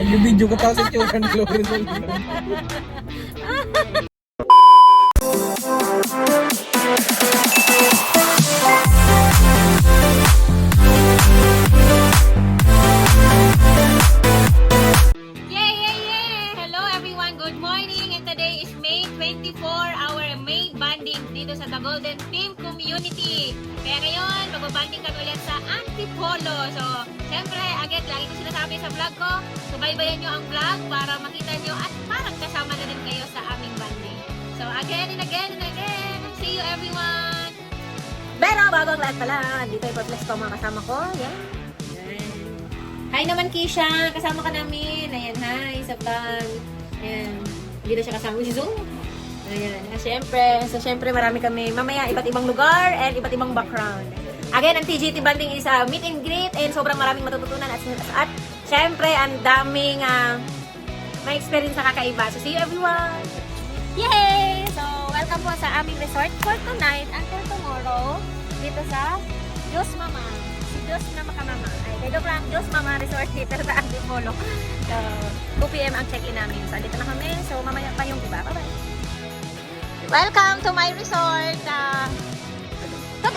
Nagbibideo ka pa sa tsura ni Lorenzo. Hello everyone, good morning, and today is May 24, our May banding dito sa The Golden Team Community. Kaya ngayon, magbabanding kami ulit sa Antipolo. So, syempre, again, lagi ko sinasabi sa vlog ko, subaybayan nyo ang vlog para makita nyo at parang kasama na rin kayo sa aming banding. So, again and again and again, see you everyone! Pero bago ang lahat pala, dito ipa-bless ko ang mga kasama ko. Yan. Hi naman Kisha, kasama ka namin. Ayan, hi sa vlog. Ayan, dito siya kasama si Zoom. Ayan, syempre marami kami mamaya iba't ibang lugar and iba't ibang background. Again, ang TGT Banding is meet and greet and sobrang maraming matututunan at syempre ang daming may experience na kakaiba. So see you everyone! Yay! So, welcome po sa aming resort for tonight until tomorrow dito sa Diyos Mama. Si Diyos na makamama. Ay, joke lang, Diyos Mama Resort dito sa Antipolo. So, 2 p.m. ang check-in namin. So, dito na kami. So, mamaya pa yung iba. Bye-bye! Welcome to my resort.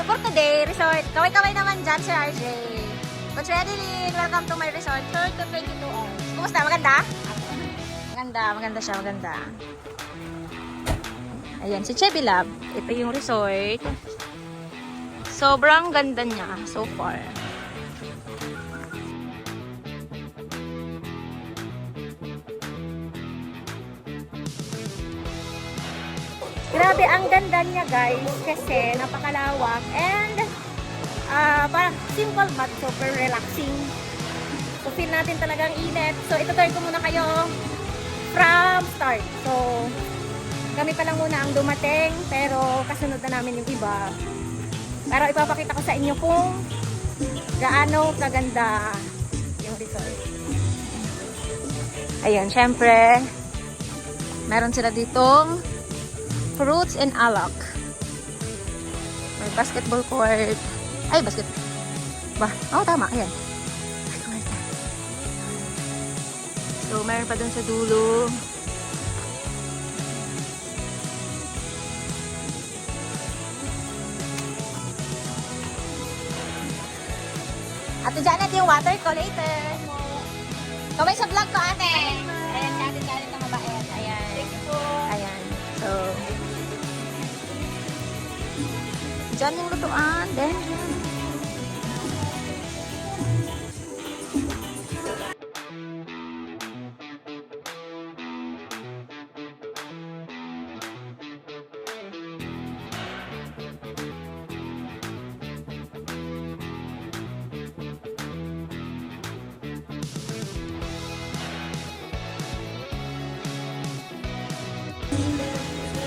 For today, resort. Kaway-kaway naman dyan, Sir RJ. Coach Redilyn, welcome to my resort. 3 to 22 hours. Kumusta? Maganda? Maganda siya, maganda. Ayan, si Chevy Lab. Ito yung resort. Sobrang ganda niya so far. Grabe, ang ganda niya guys kasi napakalawak and parang simple but super relaxing. So feel natin talagang init. So itutur ko muna kayo from start. So kami pa lang muna ang dumating pero kasunod na namin yung iba. Pero ipapakita ko sa inyo kung gaano kaganda yung resort. Ayun, syempre meron sila ditong fruits and alak. May basketball court. Ay, basket. Ba? Oh, tama. Ayan. So, meron pa dun sa dulo. Ate Janet, yung water ko later. Kamay sa vlog ko, ate. Ayan, si Ate Janet na mabait. Ayan. Ayan. So, dyan yung lutuan. Then,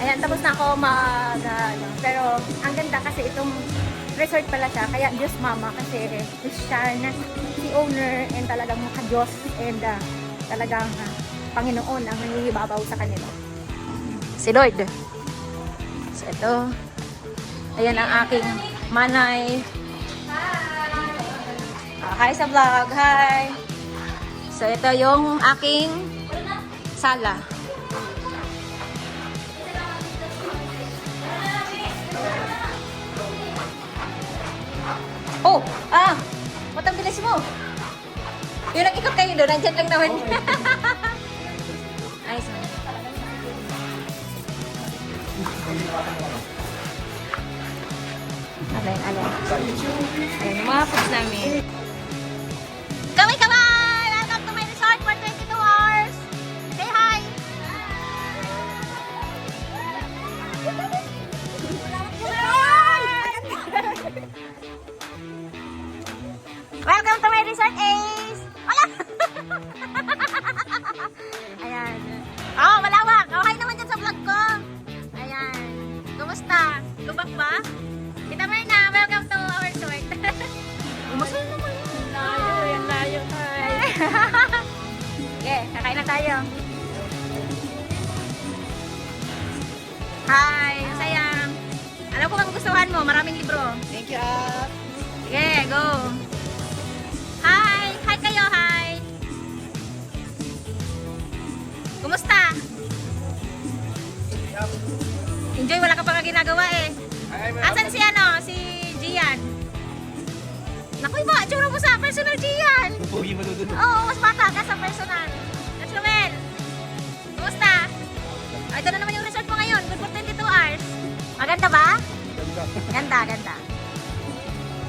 ayan, tapos na ako pero ang ganda kasi itong resort pala siya, kaya Diyos Mama kasi Christian, si owner and talagang ka-Diyos and talagang Panginoon ang nangihibabaw sa kanila. Si Lord. So ito, ayan ang aking manay. Hi sa vlog, hi! So ito yung aking sala. Oh! Ba't ang bilis mo? Yung nag-ikot kayo doon, nandyan lang naman. Ay, sorry. Alin. Ayan, yung mga foods namin. Kamay! Welcome to my resort for 22 hours! Say hi! Welcome to my resort, Ace! Wala! Ayan. Oh, malawak! Oh, hi naman dyan sa vlog ko! Ayan. Kumusta? Lubak ba? Kita mo na, welcome to our resort. Masaya naman yun. Layo. Okay, kakain na tayo. Hi, sayang. Alam ko magugustuhan mo, maraming libro. Thank you, Sige, go. Hi kayo. ginagawa eh. Asan si ano? Si Gian? Naku, iba, tsura mo sa personal, Gian. Pupugi mo doon. Oo, mas bata ka sa personal. Let's go, Mel. Kumusta? Ay, ito na naman yung resort mo ngayon. Good for 22 hours. Maganda ba? Ganda, ganda.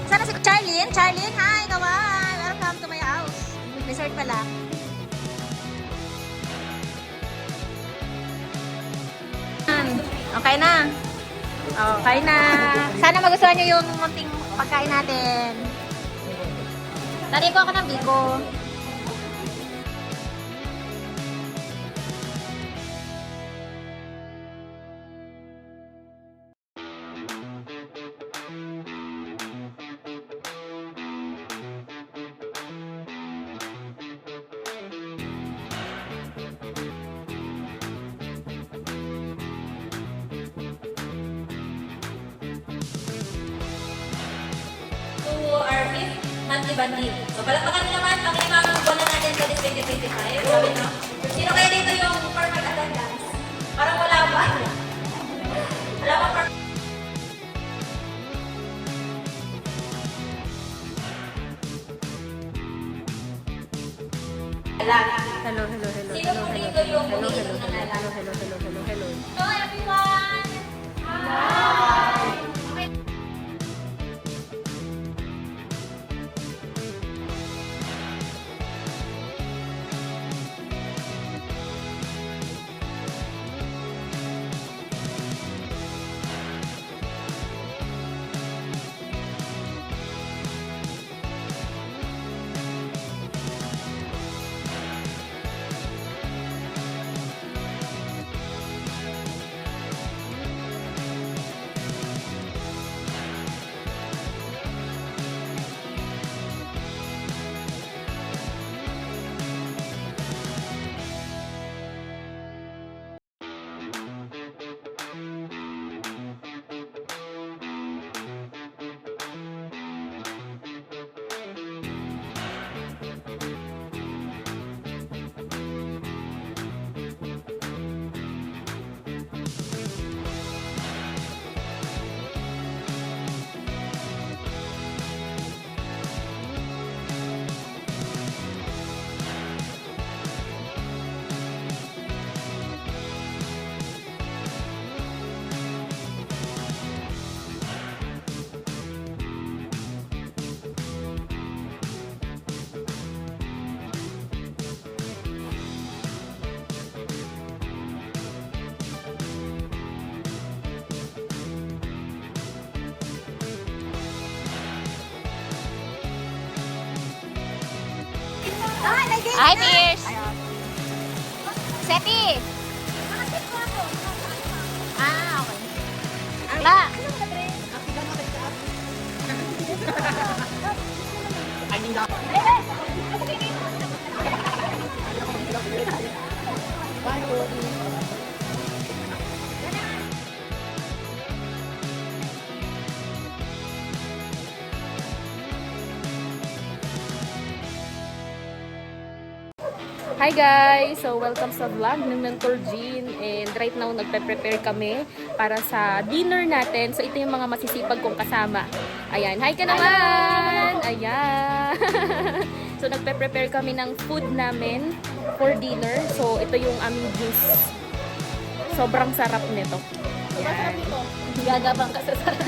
Sana si Charlene? Charlene, hi, kawan. Welcome to my house. Resort pala. Okay na. Okay na. Sana magustuhan nyo yung munting pagkain natin. Tari ko ako ng biko. To our fifth monthly banding. So, palakpakan nyo naman ang limang buwan na natin sa 2025. Sabi no? Sino kaya dito yung perfect attendance? Parang wala ba? Wala ba perfect? Hello, hello, hello. Sino po dito yung pumili ng nalang? Hello. So, everyone! Hi, Pierce. Seti. Ah, okay. Ba. Hi guys! So welcome sa vlog ng Mentor Jean, and right now nagpe-prepare kami para sa dinner natin. So ito yung mga masisipag kong kasama. Ayan, hi ka naman! Ayan! So nagpe-prepare kami ng food namin for dinner. So ito yung aming juice. Sobrang sarap nito. Ayan. Gagabang ka sa sarap.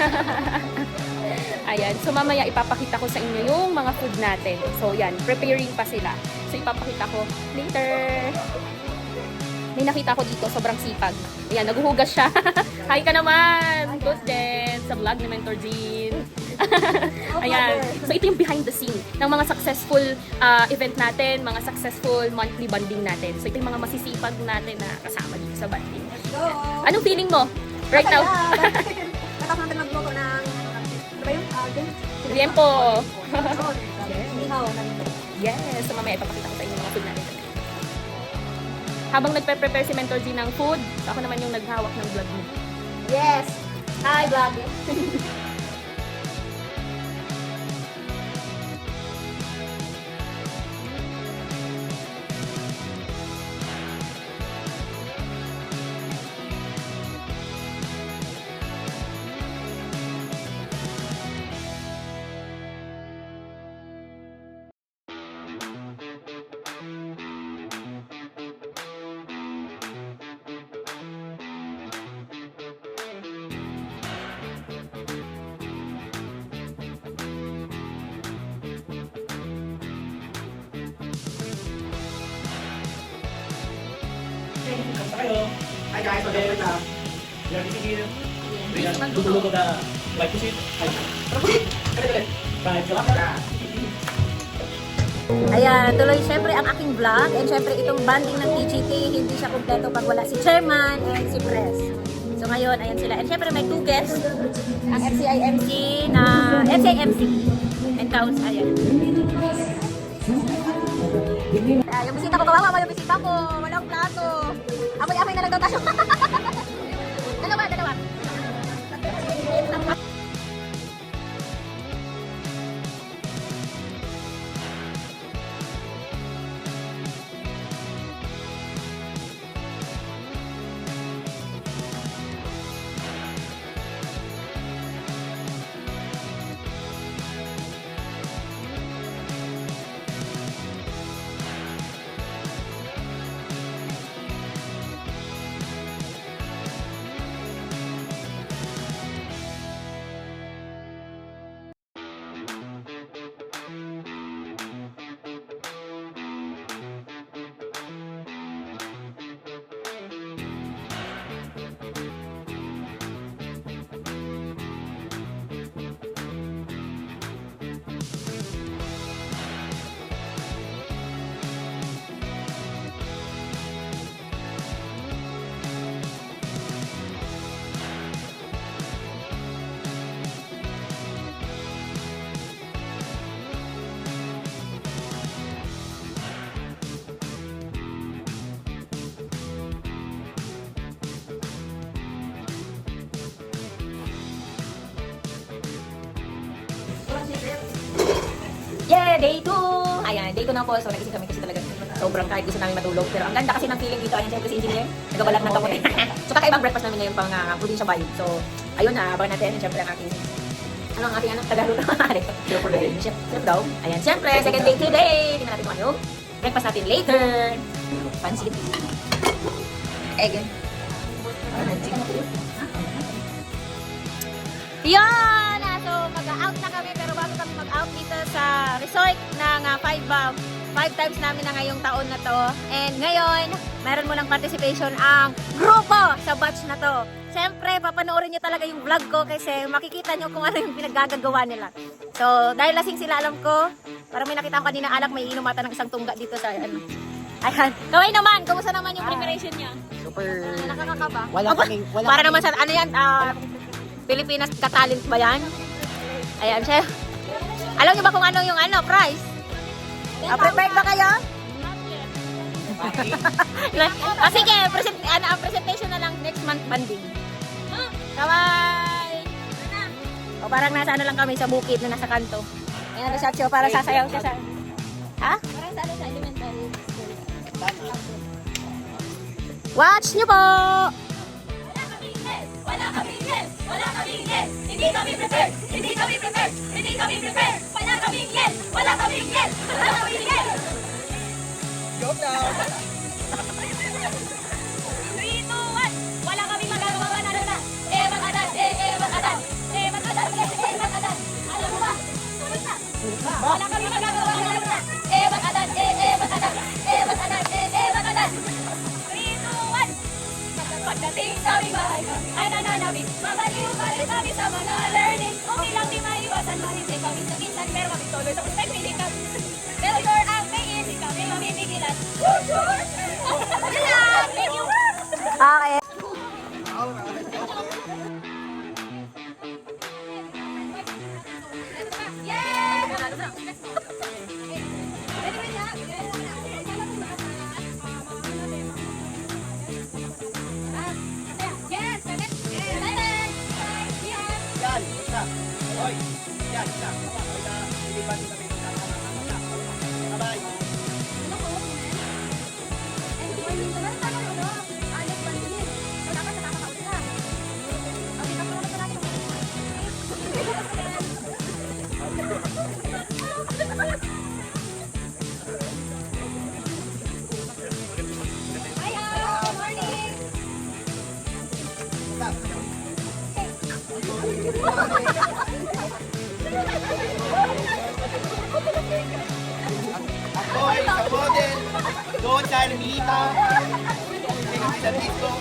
Ayan, so mamaya ipapakita ko sa inyo yung mga food natin. So yan, preparing pa sila. So ipapakita ko later. May nakita ko dito, sobrang sipag. Ayan, naguhugas siya. Hi ka naman! Good din sa vlog ni Mentor Jean. Ayan, so ito yung behind the scene ng mga successful event natin, mga successful monthly bonding natin. So ito yung mga masisipag natin na kasama dito sa bonding. Anong feeling mo right now? Natapos natin magluto ng ano ba yung Liempo. Ihaw. Yes, so mamaya ipapakita ko sa inyo mga food natin. Habang nagpe-prepare si Mentor G ng food, so ako naman yung naghawak ng vlog mo. Yes! Hi, vlog! Kamusta kayo? Hi guys, mag-alert na. We are busy here. We are tutulog ko na white pusit. Hi. Ano pusit? Kali-kali. Kahit ka lang. Ayan, tuloy syempre ang aking vlog and syempre itong banding ng TGT hindi siya kumpleto pag wala si Chairman and si Press. So ngayon, ayan sila. And syempre may two guests, ang FCIMC na FCIMC and Counts, ayan. Yung bisita ko, kawawa mo yung bisita ko. Walang plato. Amoy-amoy na lang daw tayo. Dalawa. Yeah, day 2! Ayan, day 2 na po. So, nagising kami kasi talaga sobrang kahit gusto namin matulog. Pero ang ganda kasi ng feeling dito. Ayan, syempre si engineer. Nagabalat ng kamote. So, kakaibang breakfast namin ngayon pang probinsya vibe. So, ayun na, abangan natin. And syempre ang ating Tagalog. Chef daw. Chef daw. Ayan, syempre, second day today. Tingnan natin kung ano. Breakfast natin later. Pansit. Egg. Yan! So, mag-out na kami pero bago kami mag-out dito sa resort ng 5 times namin na ngayong taon na to. And ngayon, meron mo ng participation ang grupo sa batch na to. Siyempre, papanoorin nyo talaga yung vlog ko kasi makikita nyo kung ano yung pinaggagawa nila. So, dahil lasing sila, alam ko, parang may nakita ko kanina alak, may inumata ng isang tungga dito sa ano. Ayan. Kaway naman, kumusta naman yung preparation niya? Super. Nakakakaba? Wala kaming. Para naman sa, ano yan, Pilipinas Ka-Talent ba yan? Ayan, chef. Alam niyo ba kung ano yung prize? Prepared ba kayo? Sige, ang presentation na lang next month banding. Kaway! O parang nasa ano lang kami sa bukid na nasa kanto. Ayan, nasa siya para sasayaw siya sa... Ha? Parang sa elementary school. Watch niyo po! Wala kaming yes! Wala kaming yes! Hindi kami prepared! Hindi kami prepared! Hindi kami prepared! Wala kaming yes! Wala kaming yes! Wala kaming yes! Joke down. 3, 2, 1! Wala kaming magagawa na. Magadan! Magadan! Magadan! Alam mo ba? Tuloy na! Wala kaming magagawa na. Magadan! Magadan! Magadan! 3, 2, 1! Pagdating sa aming bahay kami ay nananabik. Mabaliw pa rin kami sa mga learning. Okay lang di maiwasan, manisip kami sa minsan. Pero kami tuloy sa perspective kami. Pero sure ang may isip kami mamipigilan. Sure! Thank you! Okay. Yan, isa. Hoy. Yan, isa. Ilipan kami. Bye-bye. Hoy, sa model. Doon sa Ermita. Go!